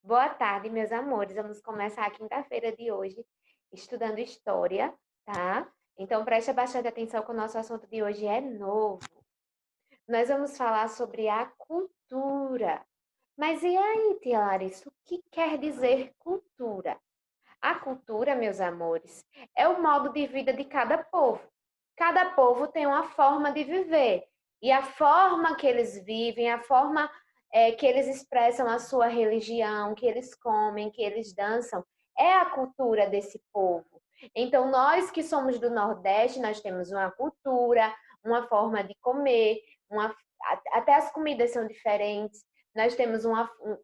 Boa tarde, meus amores. Vamos começar a quinta-feira de hoje estudando história, tá? Então preste bastante atenção que o nosso assunto de hoje é novo. Nós vamos falar sobre a cultura. Mas e aí, tia Larissa, o que quer dizer cultura? A cultura, meus amores, é o modo de vida de cada povo. Cada povo tem uma forma de viver. E a forma que eles vivem, a forma que eles expressam a sua religião, que eles comem, que eles dançam, é a cultura desse povo. Então, nós que somos do Nordeste, nós temos uma cultura, uma forma de comer, até as comidas são diferentes. Nós temos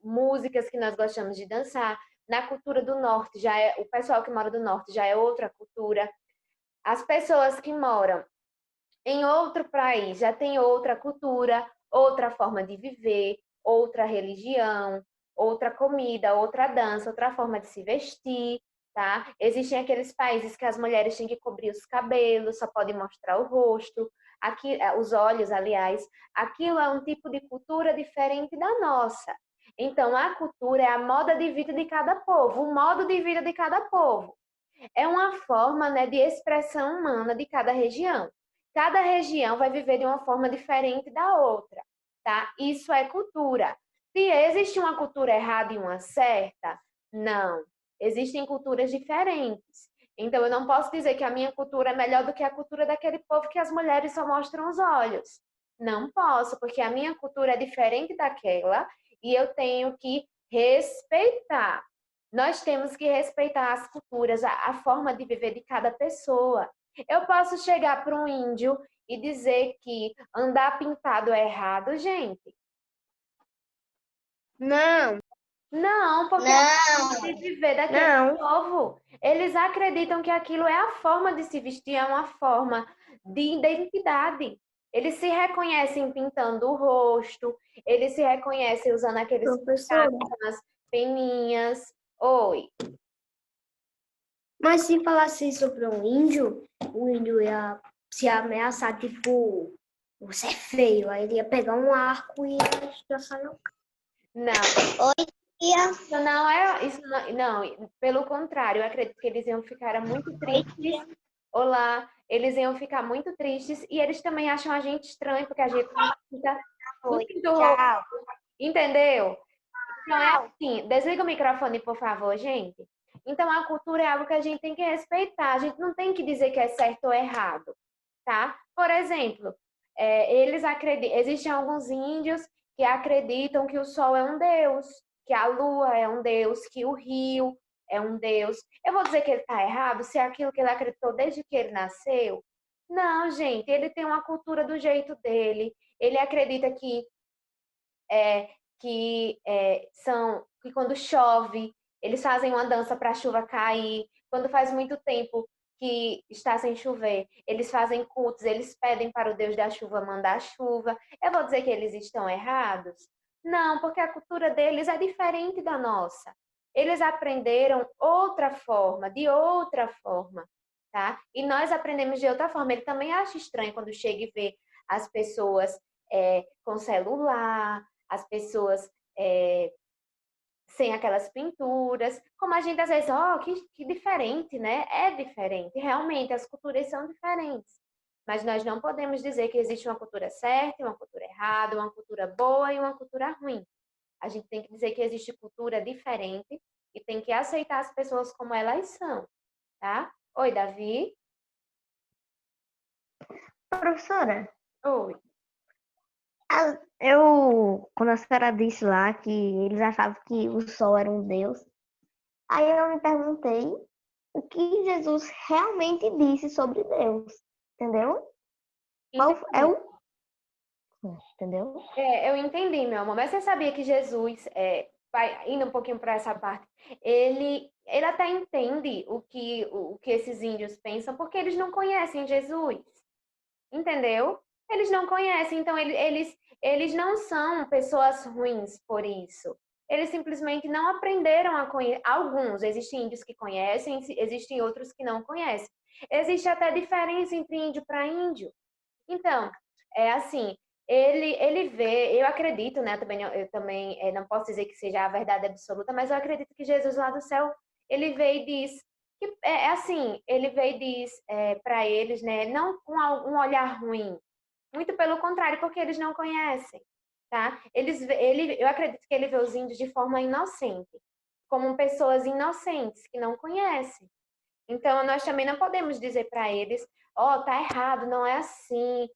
músicas que nós gostamos de dançar. Na cultura do norte, o pessoal que mora do norte já é outra cultura. As pessoas que moram em outro país já têm outra cultura, outra forma de viver, outra religião, outra comida, outra dança, outra forma de se vestir, tá? Existem aqueles países que as mulheres têm que cobrir os cabelos, só podem mostrar o rosto, os olhos, aliás. Aquilo é um tipo de cultura diferente da nossa. Então, a cultura é a moda de vida de cada povo, o modo de vida de cada povo. É uma forma, né, de expressão humana de cada região. Cada região vai viver de uma forma diferente da outra, tá? Isso é cultura. Se existe uma cultura errada e uma certa, não. Existem culturas diferentes. Então, eu não posso dizer que a minha cultura é melhor do que a cultura daquele povo que as mulheres só mostram os olhos. Não posso, porque a minha cultura é diferente daquela e eu tenho que respeitar. Nós temos que respeitar as culturas, a forma de viver de cada pessoa. Eu posso chegar para um índio e dizer que andar pintado é errado, gente? Não, Não, porque é a forma de viver daquele não. povo. Eles acreditam que aquilo é a forma de se vestir, é uma forma de identidade. Eles se reconhecem pintando o rosto, eles se reconhecem usando aqueles Professora, umas peninhas. Oi. mas se falasse isso para um índio, o índio ia se ameaçar, tipo, você é feio. Aí ele ia pegar um arco e ia destroçar no Não, Oi, tia. isso não, pelo contrário, eu acredito que eles iam ficar muito Oi, tristes. tia. Olá, eles iam ficar muito tristes e eles também acham a gente estranho porque a gente não Oi, pinta o rosto, tchau. entendeu? Então é Tchau. assim, desliga o microfone, por favor, gente. Então a cultura é algo que a gente tem que respeitar, a gente não tem que dizer que é certo ou errado, tá? Por exemplo, eles acreditam, existem alguns índios que acreditam que o sol é um deus, que a lua é um deus, que o rio é um deus. Eu vou dizer que ele está errado se é aquilo que ele acreditou desde que ele nasceu? Não, gente, ele tem uma cultura do jeito dele. Ele acredita é, que quando chove, eles fazem uma dança para a chuva cair. Quando faz muito tempo que está sem chover, eles fazem cultos, eles pedem para o Deus da chuva mandar chuva. Eu vou dizer que eles estão errados? Não, porque a cultura deles é diferente da nossa. Eles aprenderam outra forma, de outra forma, tá? E nós aprendemos de outra forma. Ele também acha estranho quando chega e vê as pessoas com celular, as pessoas sem aquelas pinturas, como a gente às vezes, que diferente, né? É diferente, realmente, as culturas são diferentes. Mas nós não podemos dizer que existe uma cultura certa e uma cultura errada, uma cultura boa e uma cultura ruim. A gente tem que dizer que existe cultura diferente e tem que aceitar as pessoas como elas são, tá? Oi, Davi. Professora, Oi. quando a senhora disse lá que eles achavam que o sol era um deus, aí eu me perguntei o que Jesus realmente disse sobre Deus, entendeu? Qual é Entendi. o... Entendeu? Eu entendi, meu amor. Mas você sabia que Jesus, indo um pouquinho para essa parte, ele até entende o que esses índios pensam, porque eles não conhecem Jesus, entendeu? Eles não conhecem, então eles não são pessoas ruins por isso. Eles simplesmente não aprenderam a conhecer. Alguns, existem índios que conhecem, existem outros que não conhecem. Existe até diferença entre índio para índio. Então, é assim, ele vê, eu acredito, né? Eu também não posso dizer que seja a verdade absoluta, mas eu acredito que Jesus lá do céu, ele veio e diz que é assim, ele veio e diz para eles, né? Não com um olhar ruim, muito pelo contrário, porque eles não conhecem, tá? Eu acredito que ele vê os índios de forma inocente, como pessoas inocentes que não conhecem. Então, nós também não podemos dizer para eles, ó, tá errado, não é assim,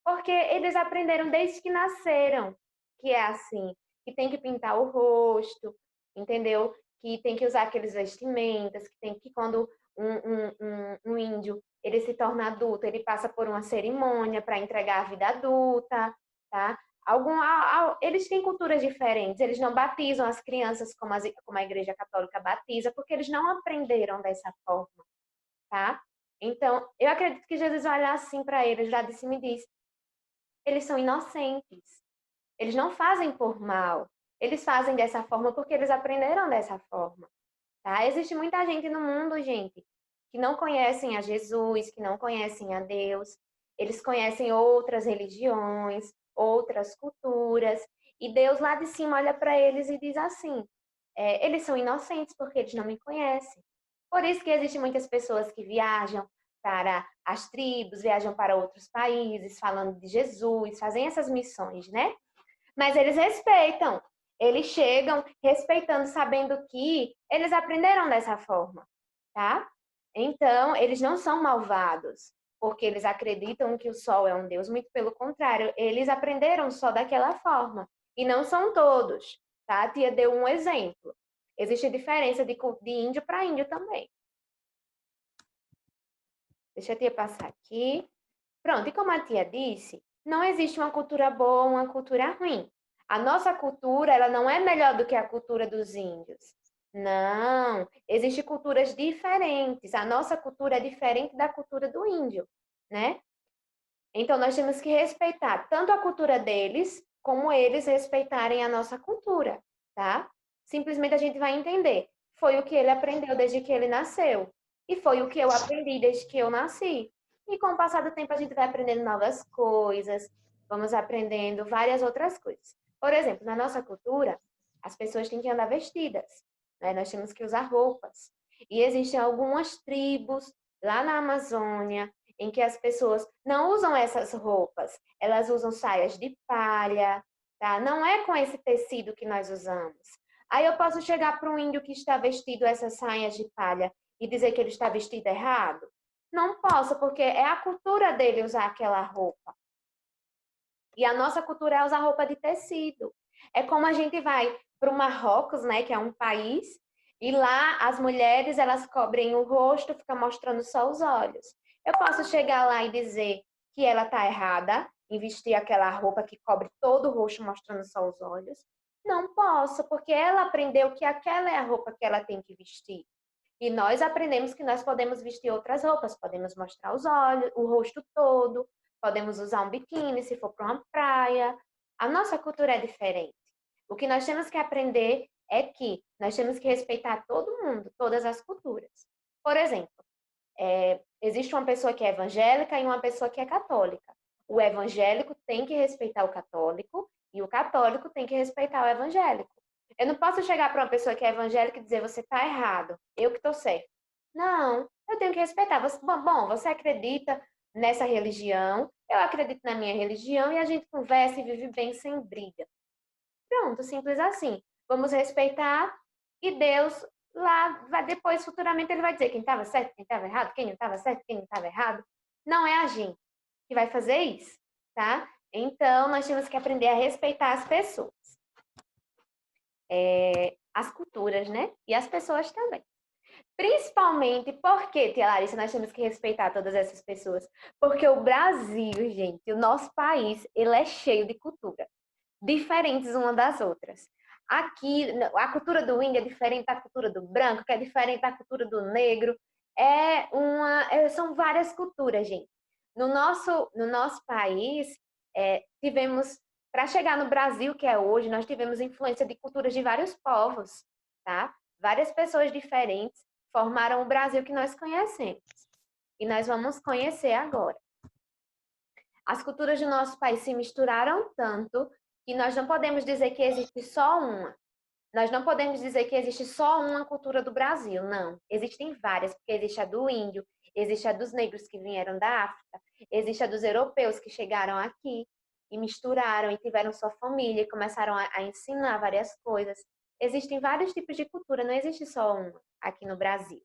porque eles aprenderam desde que nasceram que é assim, que tem que pintar o rosto, entendeu? Que tem que usar aqueles vestimentas, que tem que quando um índio ele se torna adulto, ele passa por uma cerimônia para entregar a vida adulta, tá? Eles têm culturas diferentes, eles não batizam as crianças como a Igreja Católica batiza, porque eles não aprenderam dessa forma, tá? Então, eu acredito que Jesus vai olhar assim para eles, lá de cima e diz: eles são inocentes. Eles não fazem por mal. Eles fazem dessa forma porque eles aprenderam dessa forma, tá? Existe muita gente no mundo, gente, que não conhecem a Jesus, que não conhecem a Deus. Eles conhecem outras religiões, outras culturas, e Deus lá de cima olha para eles e diz assim: eles são inocentes porque eles não me conhecem. Por isso que existem muitas pessoas que viajam para as tribos, viajam para outros países, falando de Jesus, fazem essas missões, né? Mas eles respeitam. Eles chegam respeitando, sabendo que eles aprenderam dessa forma, tá? Então, eles não são malvados, porque eles acreditam que o sol é um Deus. Muito pelo contrário, eles aprenderam só daquela forma. E não são todos, tá? A tia deu um exemplo. Existe diferença de índio para índio também. Deixa a tia passar aqui. Pronto, e como a tia disse, não existe uma cultura boa ou uma cultura ruim. A nossa cultura, ela não é melhor do que a cultura dos índios. Não, existem culturas diferentes. A nossa cultura é diferente da cultura do índio, né? Então nós temos que respeitar tanto a cultura deles, como eles respeitarem a nossa cultura, tá? Simplesmente a gente vai entender. Foi o que ele aprendeu desde que ele nasceu. E foi o que eu aprendi desde que eu nasci. E com o passar do tempo a gente vai aprendendo novas coisas, vamos aprendendo várias outras coisas. Por exemplo, na nossa cultura, as pessoas têm que andar vestidas, né? Nós temos que usar roupas. E existem algumas tribos lá na Amazônia em que as pessoas não usam essas roupas, elas usam saias de palha, tá? Não é com esse tecido que nós usamos. Aí eu posso chegar para um índio que está vestido essas saias de palha e dizer que ele está vestido errado? Não posso, porque é a cultura dele usar aquela roupa. E a nossa cultura é usar roupa de tecido. É como a gente vai para o Marrocos, né, que é um país, e lá as mulheres elas cobrem o rosto, fica mostrando só os olhos. Eu posso chegar lá e dizer que ela está errada em vestir aquela roupa que cobre todo o rosto, mostrando só os olhos? Não posso, porque ela aprendeu que aquela é a roupa que ela tem que vestir. E nós aprendemos que nós podemos vestir outras roupas, podemos mostrar os olhos, o rosto todo, podemos usar um biquíni se for para uma praia. A nossa cultura é diferente. O que nós temos que aprender é que nós temos que respeitar todo mundo, todas as culturas. Por exemplo, existe uma pessoa que é evangélica e uma pessoa que é católica. O evangélico tem que respeitar o católico e o católico tem que respeitar o evangélico. Eu não posso chegar para uma pessoa que é evangélica e dizer você está errado, eu que estou certo. Não, eu tenho que respeitar. Bom, você acredita nessa religião, eu acredito na minha religião e a gente conversa e vive bem sem briga. Pronto, simples assim. Vamos respeitar e Deus lá vai depois, futuramente, ele vai dizer quem estava certo, quem estava errado, quem não estava certo, quem não estava errado. Não é a gente que vai fazer isso, tá? Então, nós temos que aprender a respeitar as pessoas, as culturas, né? E as pessoas também. Principalmente porque, tia Larissa, nós temos que respeitar todas essas pessoas. Porque o Brasil, gente, o nosso país, ele é cheio de cultura, diferentes uma das outras. Aqui, a cultura do índio é diferente da cultura do branco, que é diferente da cultura do negro. São várias culturas, gente. No nosso país, tivemos, para chegar no Brasil, que é hoje, nós tivemos influência de culturas de vários povos, tá? Várias pessoas diferentes formaram o Brasil que nós conhecemos. E nós vamos conhecer agora. As culturas do nosso país se misturaram tanto que nós não podemos dizer que existe só uma. Nós não podemos dizer que existe só uma cultura do Brasil, não. Existem várias, porque existe a do índio, existe a dos negros que vieram da África, existe a dos europeus que chegaram aqui e misturaram e tiveram sua família e começaram a ensinar várias coisas. Existem vários tipos de cultura, não existe só uma aqui no Brasil.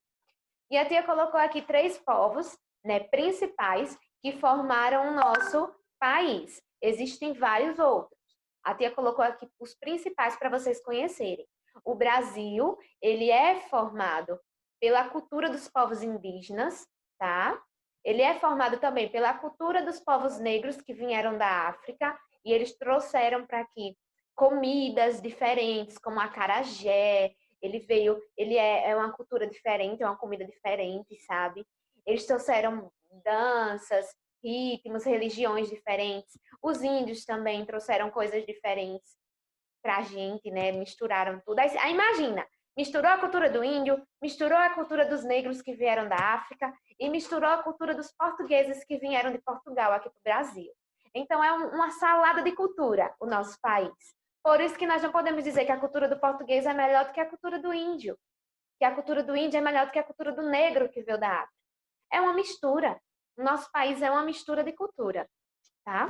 E a tia colocou aqui 3 povos, né, principais que formaram o nosso país. Existem vários outros. A tia colocou aqui os principais para vocês conhecerem. O Brasil, ele é formado pela cultura dos povos indígenas, tá? Ele é formado também pela cultura dos povos negros que vieram da África e eles trouxeram para aqui comidas diferentes, como acarajé. Ele é uma cultura diferente, é uma comida diferente, sabe? Eles trouxeram danças, ritmos, religiões diferentes. Os índios também trouxeram coisas diferentes pra gente, né? Misturaram tudo. Aí imagina, misturou a cultura do índio, misturou a cultura dos negros que vieram da África e misturou a cultura dos portugueses que vieram de Portugal aqui para o Brasil. Então é uma salada de cultura o nosso país. Por isso que nós não podemos dizer que a cultura do português é melhor do que a cultura do índio, que a cultura do índio é melhor do que a cultura do negro que veio da África. É uma mistura. O nosso país é uma mistura de cultura, tá?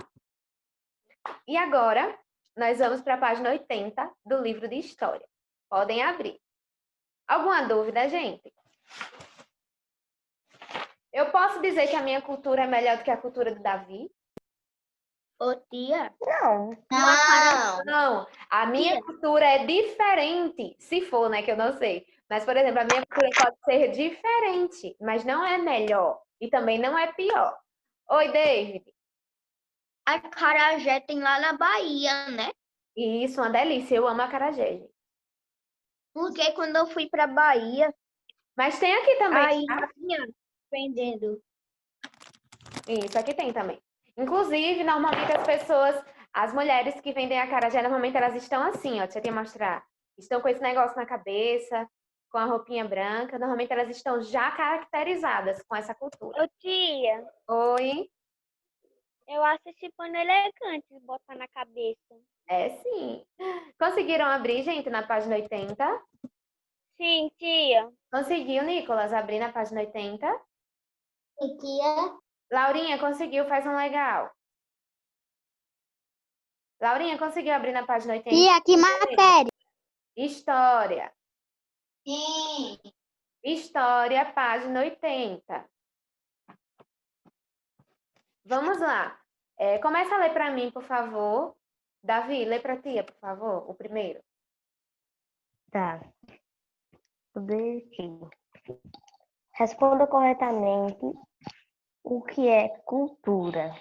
E agora, nós vamos para a página 80 do livro de história. Podem abrir. Alguma dúvida, gente? Eu posso dizer que a minha cultura é melhor do que a cultura do Davi? Ô, tia. Não. Não, a minha cultura é diferente. Se for, né, que eu não sei. Mas, por exemplo, a minha cultura pode ser diferente, mas não é melhor. E também não é pior. Oi, David. Acarajé tem lá na Bahia, né? Isso, uma delícia. Eu amo acarajé, gente. Porque quando eu fui pra Bahia, Mas tem aqui também, aí tá? tinha vendendo. Isso, aqui tem também. Inclusive, normalmente as pessoas, as mulheres que vendem acarajé, normalmente elas estão assim, ó, deixa eu te mostrar. Estão com esse negócio na cabeça, com a roupinha branca. Normalmente elas estão já caracterizadas com essa cultura. Ô, tia, Oi? eu acho esse pano elegante de botar na cabeça. É sim. Conseguiram abrir, gente, na página 80? Sim, tia. Conseguiu, Nicolas, abrir na página 80? E tia? Laurinha, conseguiu, faz um legal. Laurinha, conseguiu abrir na página 80? Tia, que matéria? História. Sim. História, página 80. Vamos lá. Começa a ler para mim, por favor. Davi, lê para tia, por favor, o primeiro. Tá. Objetivo. Responda corretamente o que é cultura.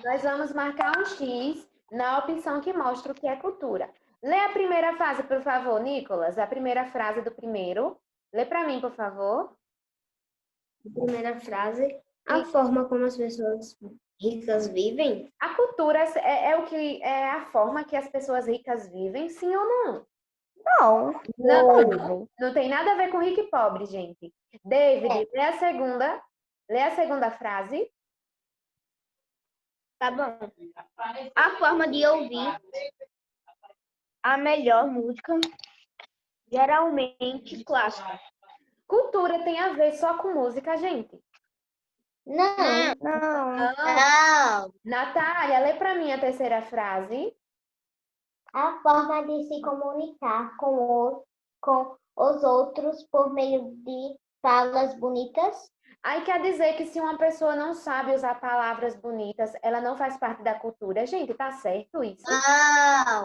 Nós vamos marcar um X na opção que mostra o que é cultura. Lê a primeira frase, por favor, Nicolas. A primeira frase do primeiro. Lê para mim, por favor. A primeira frase, a forma como as pessoas ricas vivem. A cultura é a forma que as pessoas ricas vivem, sim ou não? Não. Não tem nada a ver com rico e pobre, gente. David, lê a segunda frase. Tá bom. A forma de ouvir a melhor música, geralmente clássica. Cultura tem a ver só com música, gente? Não. Não. Natália, lê para mim a terceira frase. A forma de se comunicar com os outros por meio de falas bonitas. Aí quer dizer que se uma pessoa não sabe usar palavras bonitas, ela não faz parte da cultura. Gente, tá certo isso?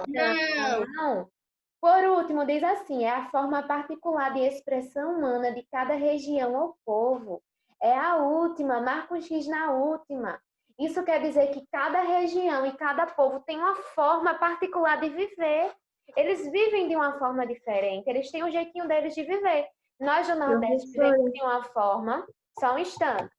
Não. Por último, diz assim, é a forma particular de expressão humana de cada região ou povo. É a última, marca um X na última. Isso quer dizer que cada região e cada povo tem uma forma particular de viver. Eles vivem de uma forma diferente, eles têm um jeitinho deles de viver. Nós do Nordeste vivemos de uma forma, só um instante.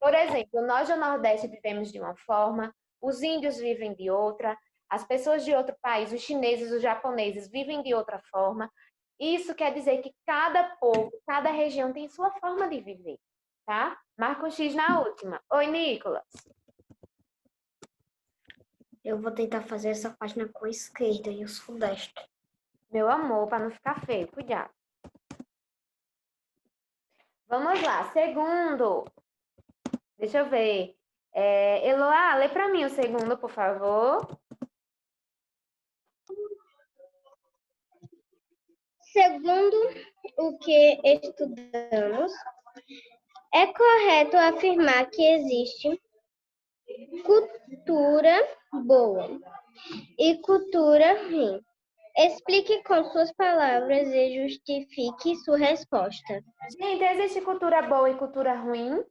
Por exemplo, nós do Nordeste vivemos de uma forma, os índios vivem de outra, as pessoas de outro país, os chineses, os japoneses, vivem de outra forma. Isso quer dizer que cada povo, cada região tem sua forma de viver, tá? Marca um X na última. Oi, Nicolas. Eu vou tentar fazer essa página com a esquerda e o sudeste. Meu amor, para não ficar feio, cuidado. Vamos lá, segundo. Deixa eu ver. Eloá, lê para mim o segundo, por favor. Segundo o que estudamos, é correto afirmar que existe cultura boa e cultura ruim. Explique com suas palavras e justifique sua resposta. Gente, existe cultura boa e cultura ruim?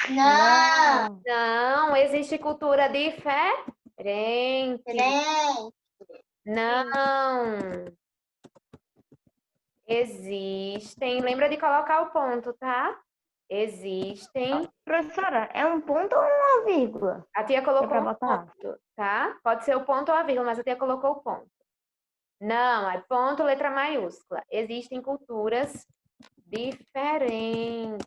Não. Não, existe cultura diferente. Não. Existem. Lembra de colocar o ponto, tá? Existem. Professora, é um ponto ou uma vírgula? A tia colocou pra o botar? ponto, tá? Pode ser o ponto ou a vírgula, mas a tia colocou o ponto. Não, é ponto, letra maiúscula. Existem culturas diferentes.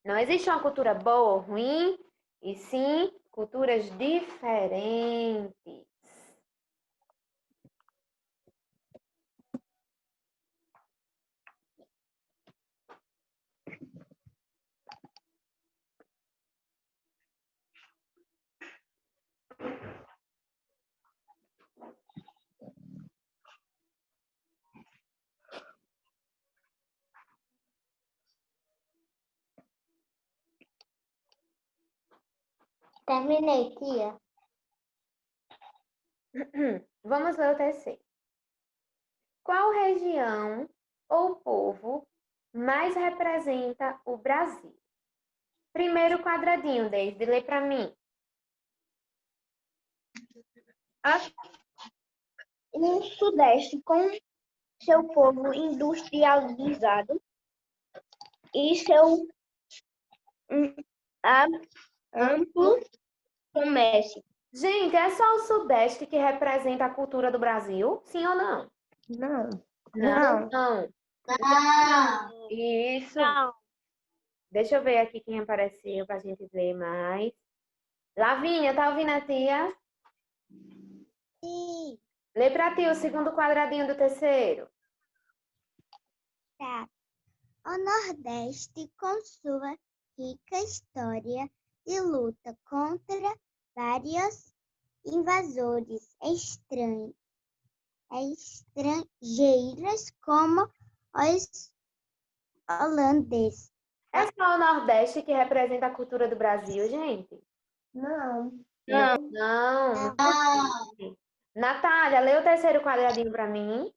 Não existe uma cultura boa ou ruim, e sim culturas diferentes. Terminei, tia. Vamos ler o terceiro. Qual região ou povo mais representa o Brasil? Primeiro quadradinho, David, lê para mim. O Sudeste, com seu povo industrializado e seu amplo comércio. Gente, é só o Sudeste que representa a cultura do Brasil? Sim ou não? Não. Não. Não. Isso. Deixa eu ver aqui quem apareceu para a gente ver mais. Lavínia, tá ouvindo a tia? Sim. Lê para ti o segundo quadradinho do terceiro. Tá. O Nordeste, com sua rica história de luta contra vários invasores estrangeiros, como os holandeses. É só o Nordeste que representa a cultura do Brasil, gente? Não. Não. Natália, lê o terceiro quadradinho para mim.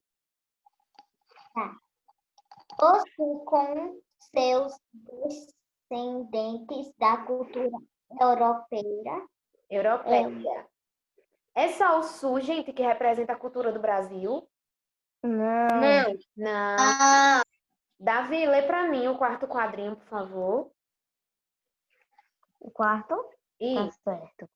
O Sul, com seus descendentes da cultura europeia. Europeia. É só o Sul, gente, que representa a cultura do Brasil? Não. Não. Davi, lê para mim o quarto quadrinho, por favor. O quarto? Tá Isso. certo.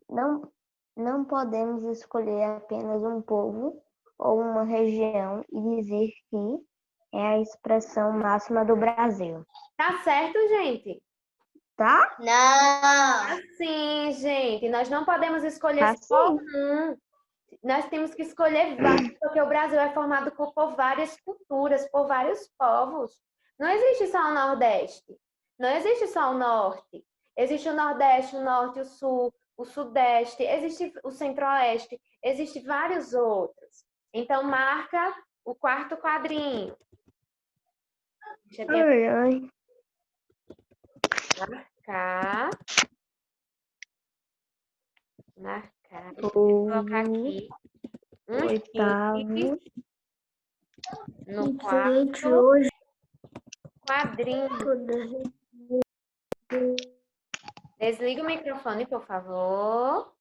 Não podemos escolher apenas um povo ou uma região e dizer que é a expressão máxima do Brasil. Tá certo, gente? Tá? Não. Assim, gente, nós não podemos escolher Tá só sim. um. Nós temos que escolher vários, porque o Brasil é formado por várias culturas, por vários povos. Não existe só o Nordeste. Não existe só o Norte. Existe o Nordeste, o Norte, o Sul, o Sudeste, existe o Centro-Oeste, existem vários outros. Então, marca o quarto quadrinho. Deixa eu Ai. marcar. Marcar. Vou colocar aqui um Oitavo. X no Gente, quarto hoje quadrinho. Desliga o microfone, por favor.